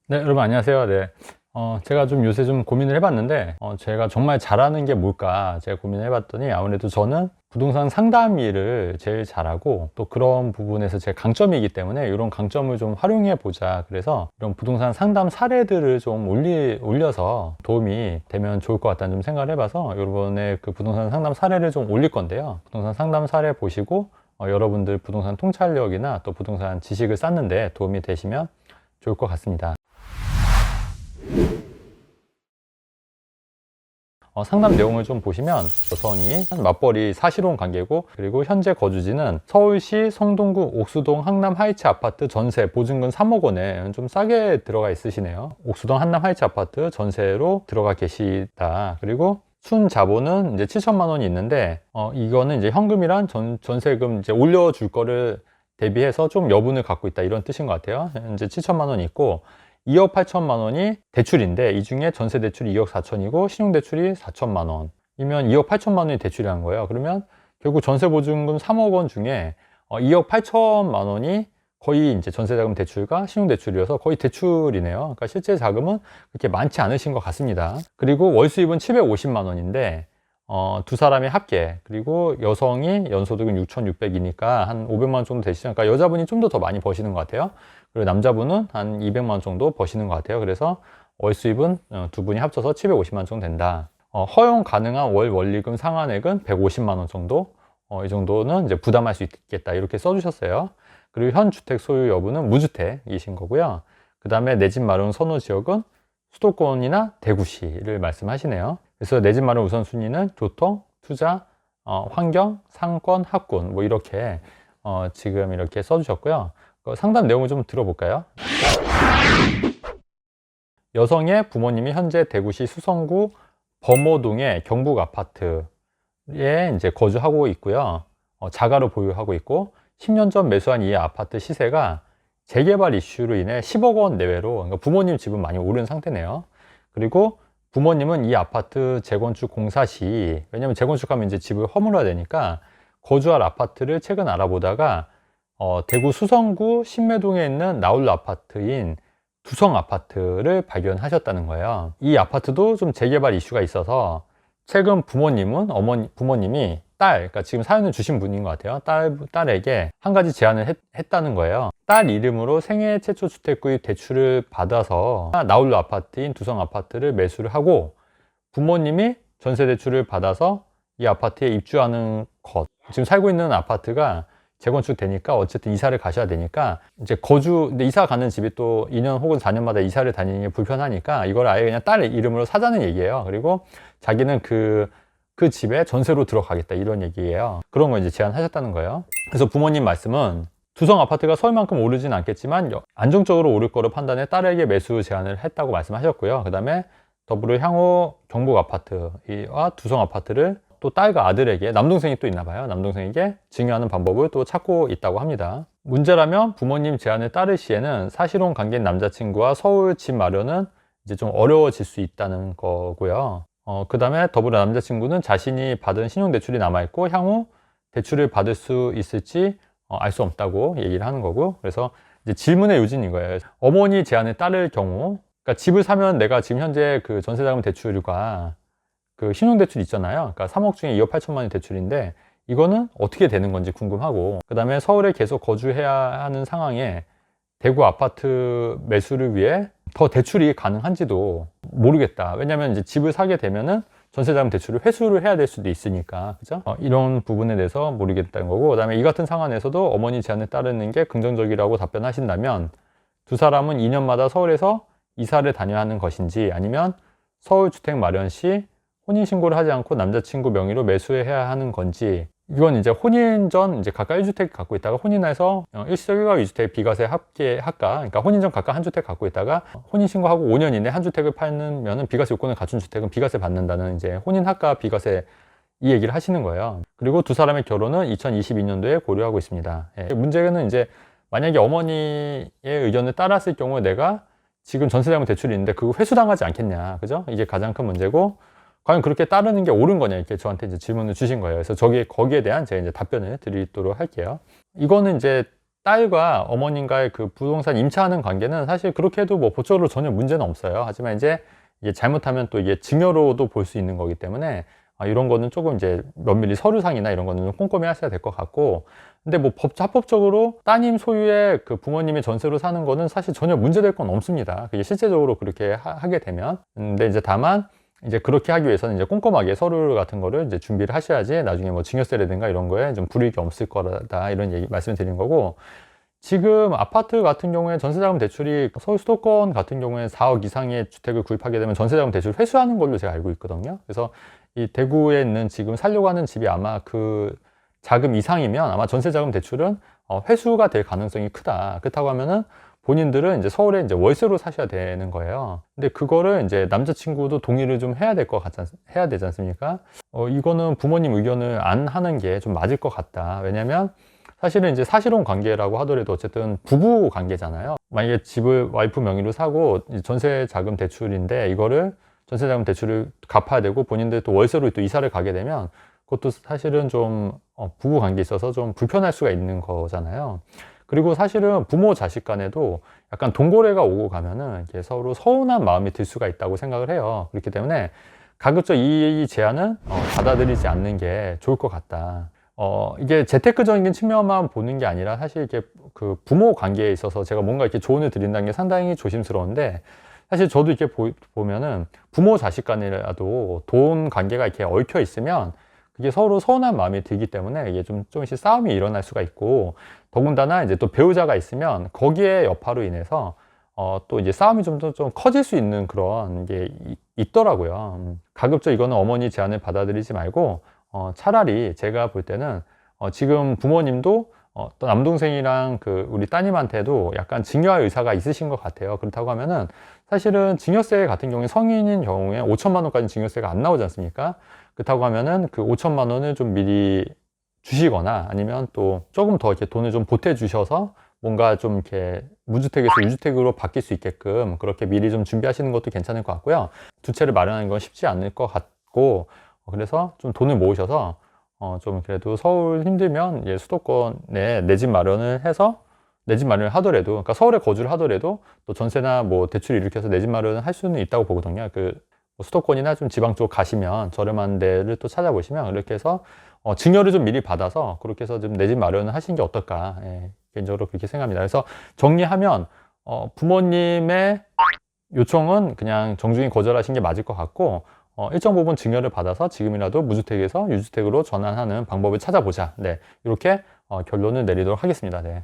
네, 여러분 안녕하세요. 네. 제가 좀 요새 좀 고민을 해봤는데, 제가 정말 잘하는 게 뭘까 제가 고민을 해봤더니 아무래도 저는 부동산 상담 일을 제일 잘하고 또 그런 부분에서 제 강점이기 때문에 이런 강점을 좀 활용해 보자. 그래서 이런 부동산 상담 사례들을 좀 올려서 도움이 되면 좋을 것 같다는 좀 생각을 해봐서 이번에 그 부동산 상담 사례를 좀 올릴 건데요. 부동산 상담 사례 보시고 여러분들 부동산 통찰력이나 또 부동산 지식을 쌓는데 도움이 되시면 좋을 것 같습니다. 상담 내용을 좀 보시면 여성이 맞벌이 사실혼 관계고, 그리고 현재 거주지는 서울시 성동구 옥수동 한남 하이츠 아파트 전세 보증금 3억 원에 좀 싸게 들어가 있으시네요. 옥수동 한남 하이츠 아파트 전세로 들어가 계시다. 그리고 순 자본은 이제 7천만 원이 있는데, 이거는 이제 현금이란 전세금 이제 올려줄 거를 대비해서 좀 여분을 갖고 있다, 이런 뜻인 것 같아요. 이제 7천만 원이 있고 2억 8천만 원이 대출인데, 이 중에 전세 대출이 2억 4천이고 신용 대출이 4천만 원이면 2억 8천만 원이 대출이라는 거예요. 그러면 결국 전세 보증금 3억 원 중에 2억 8천만 원이 거의 이제 전세자금 대출과 신용 대출이어서 거의 대출이네요. 그러니까 실제 자금은 그렇게 많지 않으신 것 같습니다. 그리고 월 수입은 750만 원인데 두 사람이 합계, 그리고 여성이 연소득은 6,600이니까 한 500만 원 정도 되시죠. 그러니까 여자분이 좀 더 많이 버시는 것 같아요. 그리고 남자분은 한 200만 원 정도 버시는 것 같아요. 그래서 월 수입은 두 분이 합쳐서 750만 원 정도 된다. 허용 가능한 월 원리금 상환액은 150만 원 정도. 이 정도는 이제 부담할 수 있겠다, 이렇게 써주셨어요. 그리고 현 주택 소유 여부는 무주택이신 거고요. 그 다음에 내 집 마련 선호 지역은 수도권이나 대구시를 말씀하시네요. 그래서 내 집 마련 우선순위는 교통, 투자, 환경, 상권, 학군, 뭐 이렇게 지금 이렇게 써주셨고요. 상담 내용을 좀 들어볼까요? 여성의 부모님이 현재 대구시 수성구 범호동의 경북 아파트에 이제 거주하고 있고요. 자가로 보유하고 있고, 10년 전 매수한 이 아파트 시세가 재개발 이슈로 인해 10억 원 내외로, 그러니까 부모님 집은 많이 오른 상태네요. 그리고 부모님은 이 아파트 재건축 공사 시, 왜냐면 재건축하면 이제 집을 허물어야 되니까 거주할 아파트를 최근 알아보다가 대구 수성구 신매동에 있는 나홀로 아파트인 두성 아파트를 발견하셨다는 거예요. 이 아파트도 좀 재개발 이슈가 있어서 최근 부모님이 그러니까 지금 사연을 주신 분인 것 같아요. 딸에게 한 가지 제안을 했다는 거예요. 딸 이름으로 생애 최초 주택구입 대출을 받아서 나홀로 아파트인 두성 아파트를 매수를 하고, 부모님이 전세 대출을 받아서 이 아파트에 입주하는 것. 지금 살고 있는 아파트가 재건축 되니까 어쨌든 이사를 가셔야 되니까, 이제 근데 이사 가는 집이 또 2년 혹은 4년마다 이사를 다니는 게 불편하니까 이걸 아예 그냥 딸 이름으로 사자는 얘기예요. 그리고 자기는 그 집에 전세로 들어가겠다, 이런 얘기예요. 그런 거 이제 제안하셨다는 거예요. 그래서 부모님 말씀은 두성 아파트가 서울만큼 오르진 않겠지만 안정적으로 오를 거로 판단해 딸에게 매수 제안을 했다고 말씀하셨고요. 그 다음에 더불어 향후 경북 아파트와 두성 아파트를 또 딸과 아들에게, 남동생이 또 있나 봐요. 남동생에게 증여하는 방법을 또 찾고 있다고 합니다. 문제라면 부모님 제안에 따를 시에는 사실혼 관계인 남자친구와 서울 집 마련은 이제 좀 어려워질 수 있다는 거고요. 그 다음에 더불어 남자친구는 자신이 받은 신용대출이 남아있고 향후 대출을 받을 수 있을지 알 수 없다고 얘기를 하는 거고, 그래서 이제 질문의 요지인 거예요. 어머니 제안에 따를 경우, 그러니까 집을 사면 내가 지금 현재 그 전세자금 대출과 그 신용대출 있잖아요. 그러니까 3억 중에 2억 8천만 원이 대출인데 이거는 어떻게 되는 건지 궁금하고, 그 다음에 서울에 계속 거주해야 하는 상황에 대구 아파트 매수를 위해 더 대출이 가능한지도 모르겠다. 왜냐면 이제 집을 사게 되면은 전세자금 대출을 회수를 해야 될 수도 있으니까, 그죠? 이런 부분에 대해서 모르겠다는 거고, 그 다음에 이 같은 상황에서도 어머니 제안에 따르는 게 긍정적이라고 답변하신다면 두 사람은 2년마다 서울에서 이사를 다녀야 하는 것인지, 아니면 서울 주택 마련 시 혼인신고를 하지 않고 남자친구 명의로 매수해야 하는 건지, 이건 이제 혼인 전 이제 각각 1주택 갖고 있다가 혼인해서 일시적 1가 2주택 비과세 합계 할까? 그러니까 혼인 전 각각 한 주택 갖고 있다가 혼인신고하고 5년 이내 한 주택을 팔면은 비과세 요건을 갖춘 주택은 비과세 받는다는, 이제 혼인 합가 비과세, 이 얘기를 하시는 거예요. 그리고 두 사람의 결혼은 2022년도에 고려하고 있습니다. 문제는 이제 만약에 어머니의 의견을 따랐을 경우에 내가 지금 전세자금 대출이 있는데 그거 회수당하지 않겠냐, 그죠? 이게 가장 큰 문제고, 과연 그렇게 따르는 게 옳은 거냐, 이렇게 저한테 이제 질문을 주신 거예요. 그래서 거기에 대한 제가 이제 답변을 드리도록 할게요. 이거는 이제 딸과 어머님과의 그 부동산 임차하는 관계는 사실 그렇게 해도 뭐 법적으로 전혀 문제는 없어요. 하지만 이제 이게 잘못하면 또 이게 증여로도 볼 수 있는 거기 때문에 이런 거는 조금 이제 면밀히 서류상이나 이런 거는 좀 꼼꼼히 하셔야 될 것 같고, 근데 뭐 합법적으로 따님 소유의 그 부모님이 전세로 사는 거는 사실 전혀 문제될 건 없습니다. 그게 실제적으로 그렇게 하게 되면. 근데 이제 다만 이제 그렇게 하기 위해서는 이제 꼼꼼하게 서류 같은 거를 이제 준비를 하셔야지 나중에 뭐 증여세라든가 이런 거에 좀 불이익이 없을 거다, 이런 얘기 말씀을 드린 거고, 지금 아파트 같은 경우에 전세자금 대출이 서울 수도권 같은 경우에 4억 이상의 주택을 구입하게 되면 전세자금 대출 회수하는 걸로 제가 알고 있거든요. 그래서 이 대구에 있는 지금 살려고 하는 집이 아마 그 자금 이상이면 아마 전세자금 대출은 회수가 될 가능성이 크다. 그렇다고 하면은 본인들은 이제 서울에 이제 월세로 사셔야 되는 거예요. 근데 그거를 이제 남자친구도 동의를 좀 해야 될 것 해야 되지 않습니까? 이거는 부모님 의견을 안 하는 게 좀 맞을 것 같다. 왜냐면 사실은 이제 사실혼 관계라고 하더라도 어쨌든 부부 관계잖아요. 만약에 집을 와이프 명의로 사고 전세 자금 대출인데 이거를 전세 자금 대출을 갚아야 되고 본인들 또 월세로 또 이사를 가게 되면 그것도 사실은 좀 부부 관계에 있어서 좀 불편할 수가 있는 거잖아요. 그리고 사실은 부모 자식 간에도 약간 동거래가 오고 가면은 이게 서로 서운한 마음이 들 수가 있다고 생각을 해요. 그렇기 때문에 가급적 이 제안은 받아들이지 않는 게 좋을 것 같다. 이게 재테크적인 측면만 보는 게 아니라 사실 이게 그 부모 관계에 있어서 제가 뭔가 이렇게 조언을 드린다는 게 상당히 조심스러운데, 사실 저도 이렇게 보면은 부모 자식 간이라도 돈 관계가 이렇게 얽혀 있으면 그게 서로 서운한 마음이 들기 때문에 이게 조금씩 싸움이 일어날 수가 있고, 더군다나 이제 또 배우자가 있으면 거기에 여파로 인해서 또 이제 싸움이 좀 커질 수 있는 그런 게 있더라고요. 가급적 이거는 어머니 제안을 받아들이지 말고 차라리 제가 볼 때는 지금 부모님도 또 남동생이랑 그 우리 따님한테도 약간 증여할 의사가 있으신 것 같아요. 그렇다고 하면은 사실은 증여세 같은 경우에 성인인 경우에 5천만 원까지 증여세가 안 나오지 않습니까? 그렇다고 하면은 그 5천만 원을 좀 미리 주시거나 아니면 또 조금 더 이렇게 돈을 좀 보태 주셔서 뭔가 좀 이렇게 무주택에서 유주택으로 바뀔 수 있게끔 그렇게 미리 좀 준비하시는 것도 괜찮을 것 같고요. 두 채를 마련하는 건 쉽지 않을 것 같고, 그래서 좀 돈을 모으셔서 좀 그래도 서울 힘들면 이제 수도권에 내 집 마련을 해서 내 집 마련을 하더라도, 그러니까 서울에 거주를 하더라도 또 전세나 뭐 대출을 일으켜서 내 집 마련을 할 수는 있다고 보거든요. 뭐 수도권이나 좀 지방 쪽 가시면 저렴한 데를 또 찾아보시면 이렇게 해서 증여를 좀 미리 받아서 그렇게 해서 좀 내 집 마련을 하시는 게 어떨까, 개인적으로 그렇게 생각합니다. 그래서 정리하면 부모님의 요청은 그냥 정중히 거절하신 게 맞을 것 같고, 일정 부분 증여를 받아서 지금이라도 무주택에서 유주택으로 전환하는 방법을 찾아보자. 네, 이렇게 결론을 내리도록 하겠습니다. 네.